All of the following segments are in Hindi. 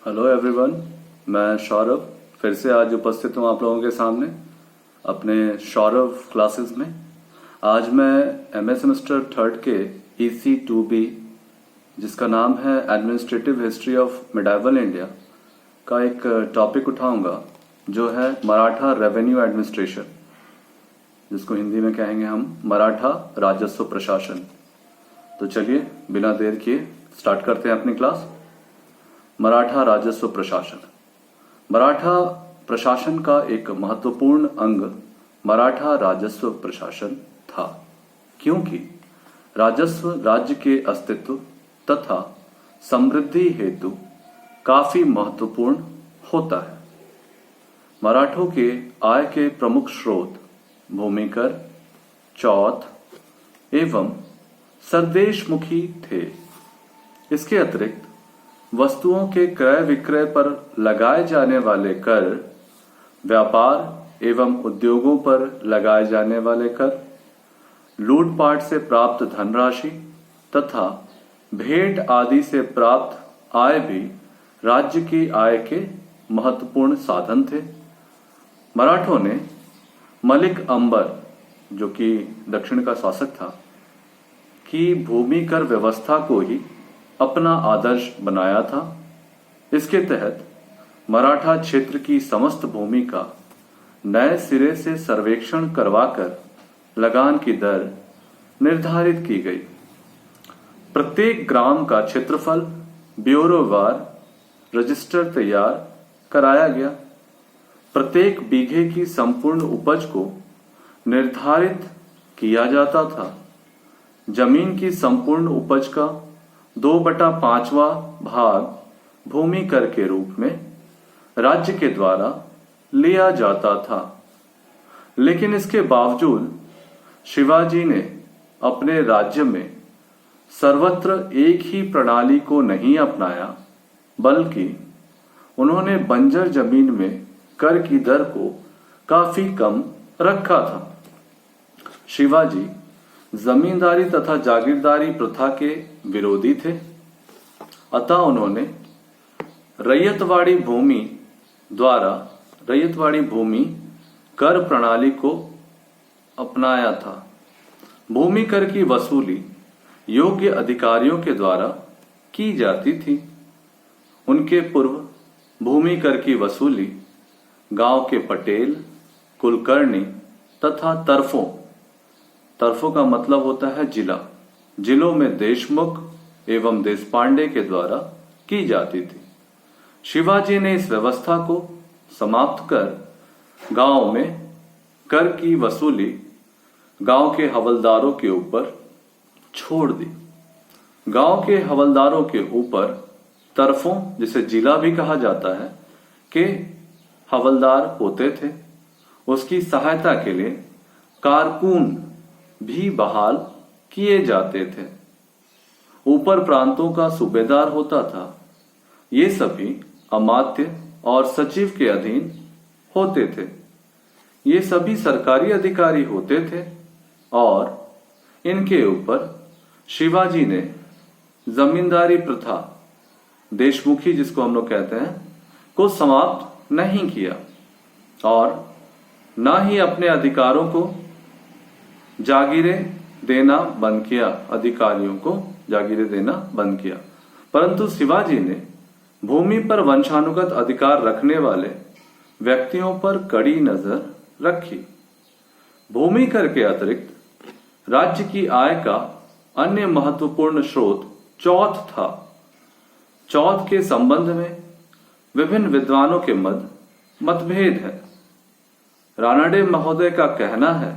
हेलो एवरीवन, मैं सौरभ फिर से आज उपस्थित हूँ आप लोगों के सामने अपने सौरभ क्लासेस में। आज मैं एमए सेमेस्टर थर्ड के EC2B जिसका नाम है administrative history of medieval India का एक टॉपिक उठाऊंगा जो है मराठा रेवेन्यू एडमिनिस्ट्रेशन, जिसको हिंदी में कहेंगे हम मराठा राजस्व प्रशासन। तो चलिए बिना देर किए स्टार्ट करते हैं अपनी क्लास। मराठा राजस्व प्रशासन। मराठा प्रशासन का एक महत्वपूर्ण अंग मराठा राजस्व प्रशासन था, क्योंकि राजस्व राज्य के अस्तित्व तथा समृद्धि हेतु काफी महत्वपूर्ण होता है। मराठों के आय के प्रमुख स्रोत भूमि कर, चौथ एवं सरदेशमुखी थे। इसके अतिरिक्त वस्तुओं के क्रय विक्रय पर लगाए जाने वाले कर, व्यापार एवं उद्योगों पर लगाए जाने वाले कर, लूटपाट से प्राप्त धनराशि तथा भेंट आदि से प्राप्त आय भी राज्य की आय के महत्वपूर्ण साधन थे। मराठों ने मलिक अंबर, जो कि दक्षिण का शासक था, की भूमि कर व्यवस्था को ही अपना आदर्श बनाया था। इसके तहत मराठा क्षेत्र की समस्त भूमि का नए सिरे से सर्वेक्षण करवाकर लगान की दर निर्धारित की गई। प्रत्येक ग्राम का क्षेत्रफल ब्यूरोवार रजिस्टर तैयार कराया गया। प्रत्येक बीघे की संपूर्ण उपज को निर्धारित किया जाता था। जमीन की संपूर्ण उपज का 2/5वां भाग भूमि कर के रूप में राज्य के द्वारा लिया जाता था। लेकिन इसके बावजूद शिवाजी ने अपने राज्य में सर्वत्र एक ही प्रणाली को नहीं अपनाया, बल्कि उन्होंने बंजर जमीन में कर की दर को काफी कम रखा था। शिवाजी जमींदारी तथा जागीरदारी प्रथा के विरोधी थे, अतः उन्होंने रैयतवाड़ी भूमि कर प्रणाली को अपनाया था। भूमि कर की वसूली योग्य अधिकारियों के द्वारा की जाती थी। उनके पूर्व भूमि कर की वसूली गांव के पटेल, कुलकर्णी तथा तरफों का मतलब होता है जिलों में देशमुख एवं देशपांडे के द्वारा की जाती थी। शिवाजी ने इस व्यवस्था को समाप्त कर गांव में कर की वसूली गांव के हवलदारों के ऊपर छोड़ दी। गांव के हवलदारों के ऊपर तरफों, जिसे जिला भी कहा जाता है, के हवलदार होते थे। उसकी सहायता के लिए कारकून भी बहाल किए जाते थे। ऊपर प्रांतों का सूबेदार होता था। ये सभी अमात्य और सचिव के अधीन होते थे। ये सभी सरकारी अधिकारी होते थे और इनके ऊपर शिवाजी ने जमींदारी प्रथा, देशमुखी जिसको हम लोग कहते हैं, को समाप्त नहीं किया और ना ही अपने अधिकारों को जागीरें देना बंद किया, अधिकारियों को जागीरें देना बंद किया। परंतु शिवाजी ने भूमि पर वंशानुगत अधिकार रखने वाले व्यक्तियों पर कड़ी नजर रखी। भूमि कर के अतिरिक्त राज्य की आय का अन्य महत्वपूर्ण स्रोत चौथ था। चौथ के संबंध में विभिन्न विद्वानों के मतभेद है। रानडे महोदय का कहना है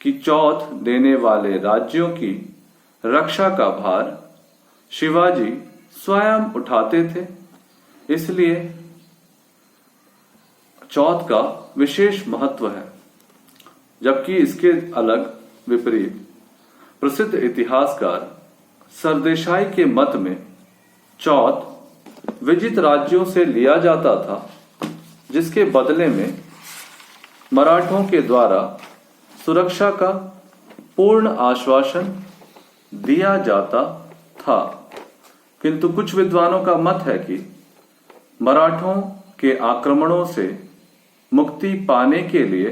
कि चौथ देने वाले राज्यों की रक्षा का भार शिवाजी स्वयं उठाते थे, इसलिए चौथ का विशेष महत्व है। जबकि इसके अलग विपरीत प्रसिद्ध इतिहासकार सरदेसाई के मत में चौथ विजित राज्यों से लिया जाता था, जिसके बदले में मराठों के द्वारा सुरक्षा का पूर्ण आश्वासन दिया जाता था। किंतु कुछ विद्वानों का मत है कि मराठों के आक्रमणों से मुक्ति पाने के लिए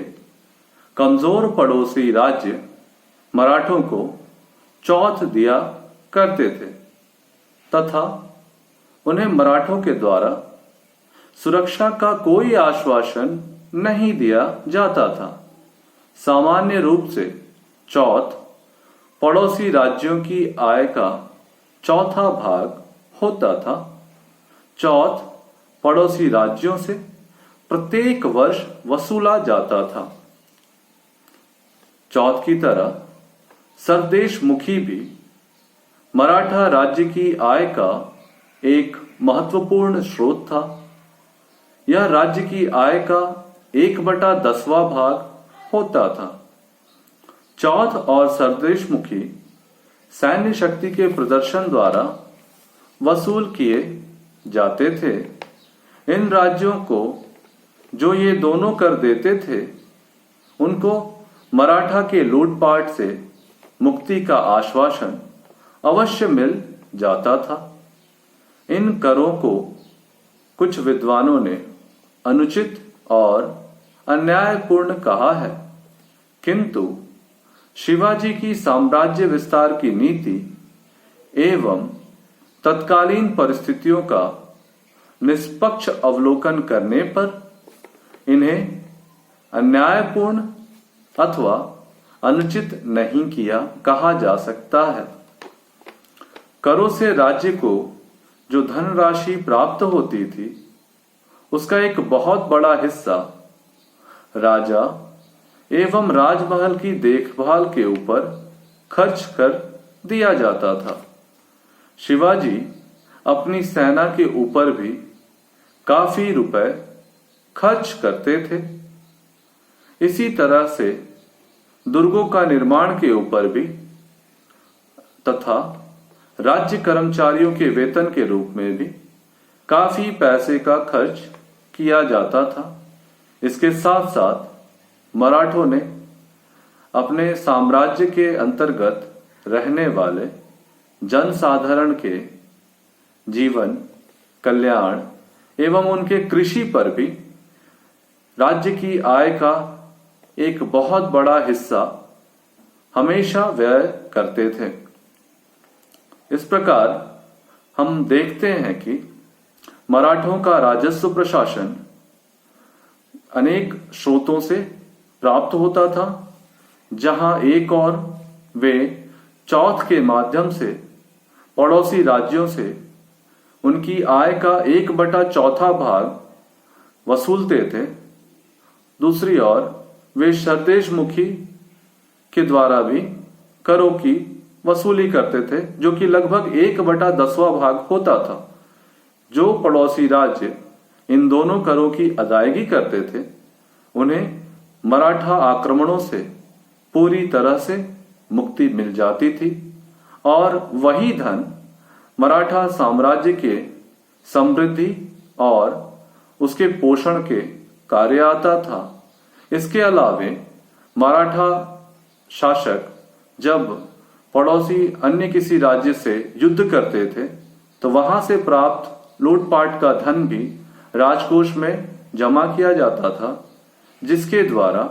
कमजोर पड़ोसी राज्य मराठों को चौथ दिया करते थे तथा उन्हें मराठों के द्वारा सुरक्षा का कोई आश्वासन नहीं दिया जाता था। सामान्य रूप से चौथ पड़ोसी राज्यों की आय का चौथा भाग होता था। चौथ पड़ोसी राज्यों से प्रत्येक वर्ष वसूला जाता था। चौथ की तरह सरदेश मुखी भी मराठा राज्य की आय का एक महत्वपूर्ण स्रोत था। यह राज्य की आय का 1/10वां भाग होता था। चौथ और सरदेश मुखी सैन्य शक्ति के प्रदर्शन द्वारा वसूल किए जाते थे। इन राज्यों को जो ये दोनों कर देते थे उनको मराठा के लूटपाट से मुक्ति का आश्वासन अवश्य मिल जाता था। इन करों को कुछ विद्वानों ने अनुचित और अन्यायपूर्ण कहा है, किंतु शिवाजी की साम्राज्य विस्तार की नीति एवं तत्कालीन परिस्थितियों का निष्पक्ष अवलोकन करने पर इन्हें अन्यायपूर्ण अथवा अनुचित नहीं किया कहा जा सकता है। करों से राज्य को जो धनराशि प्राप्त होती थी उसका एक बहुत बड़ा हिस्सा राजा एवं राजमहल की देखभाल के ऊपर खर्च कर दिया जाता था। शिवाजी अपनी सेना के ऊपर भी काफी रुपए खर्च करते थे। इसी तरह से दुर्गों का निर्माण के ऊपर भी तथा राज्य कर्मचारियों के वेतन के रूप में भी काफी पैसे का खर्च किया जाता था। इसके साथ साथ मराठों ने अपने साम्राज्य के अंतर्गत रहने वाले जनसाधारण के जीवन कल्याण एवं उनके कृषि पर भी राज्य की आय का एक बहुत बड़ा हिस्सा हमेशा व्यय करते थे। इस प्रकार हम देखते हैं कि मराठों का राजस्व प्रशासन अनेक स्रोतों से प्राप्त होता था, जहां एक और वे चौथ के माध्यम से पड़ोसी राज्यों से उनकी आय का 1/4 भाग वसूलते थे। दूसरी ओर वे सरदेश मुखी के द्वारा भी करों की वसूली करते थे, जो कि लगभग 1/10वां भाग होता था। जो पड़ोसी राज्य इन दोनों करों की अदायगी करते थे उन्हें मराठा आक्रमणों से पूरी तरह से मुक्ति मिल जाती थी और वही धन मराठा साम्राज्य के समृद्धि और उसके पोषण के कार्य आता था। इसके अलावे मराठा शासक जब पड़ोसी अन्य किसी राज्य से युद्ध करते थे तो वहां से प्राप्त लूटपाट का धन भी राजकोष में जमा किया जाता था, जिसके द्वारा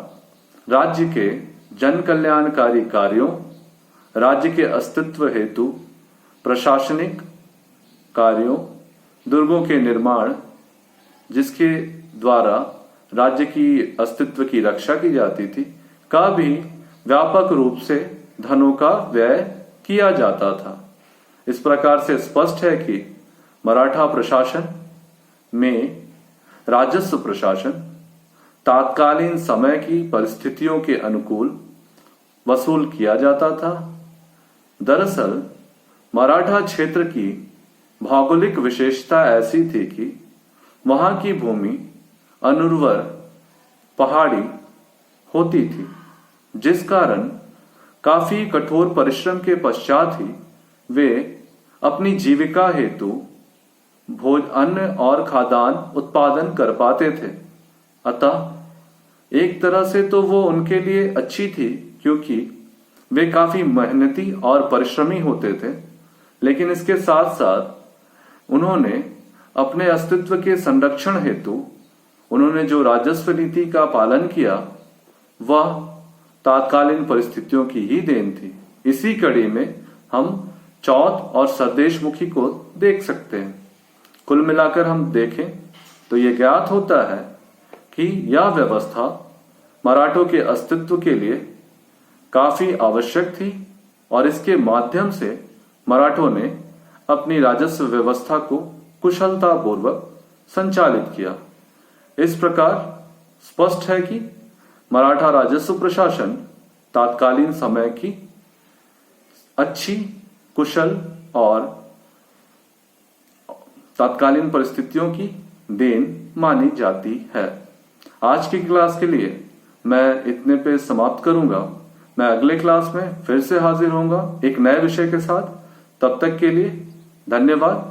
राज्य के जन कल्याणकारी कार्यों, राज्य के अस्तित्व हेतु प्रशासनिक कार्यों, दुर्गों के निर्माण जिसके द्वारा राज्य की अस्तित्व की रक्षा की जाती थी, का भी व्यापक रूप से धनों का व्यय किया जाता था। इस प्रकार से स्पष्ट है कि मराठा प्रशासन में राजस्व प्रशासन तात्कालीन समय की परिस्थितियों के अनुकूल वसूल किया जाता था। दरअसल मराठा क्षेत्र की भौगोलिक विशेषता ऐसी थी कि वहां की भूमि अनुर्वर पहाड़ी होती थी, जिस कारण काफी कठोर परिश्रम के पश्चात ही वे अपनी जीविका हेतु अन्न और खाद्यान्न उत्पादन कर पाते थे। अतः एक तरह से तो वो उनके लिए अच्छी थी, क्योंकि वे काफी मेहनती और परिश्रमी होते थे, लेकिन इसके साथ साथ उन्होंने अपने अस्तित्व के संरक्षण हेतु उन्होंने जो राजस्व नीति का पालन किया वह तात्कालीन परिस्थितियों की ही देन थी। इसी कड़ी में हम चौथ और सरदेशमुखी को देख सकते हैं। कुल मिलाकर हम देखें तो ये ज्ञात होता है कि यह व्यवस्था मराठों के अस्तित्व के लिए काफी आवश्यक थी और इसके माध्यम से मराठों ने अपनी राजस्व व्यवस्था को कुशलतापूर्वक संचालित किया। इस प्रकार स्पष्ट है कि मराठा राजस्व प्रशासन तात्कालीन समय की अच्छी, कुशल और तात्कालीन परिस्थितियों की देन मानी जाती है। आज की क्लास के लिए मैं इतने पे समाप्त करूंगा। मैं अगले क्लास में फिर से हाजिर होऊंगा एक नए विषय के साथ। तब तक के लिए धन्यवाद।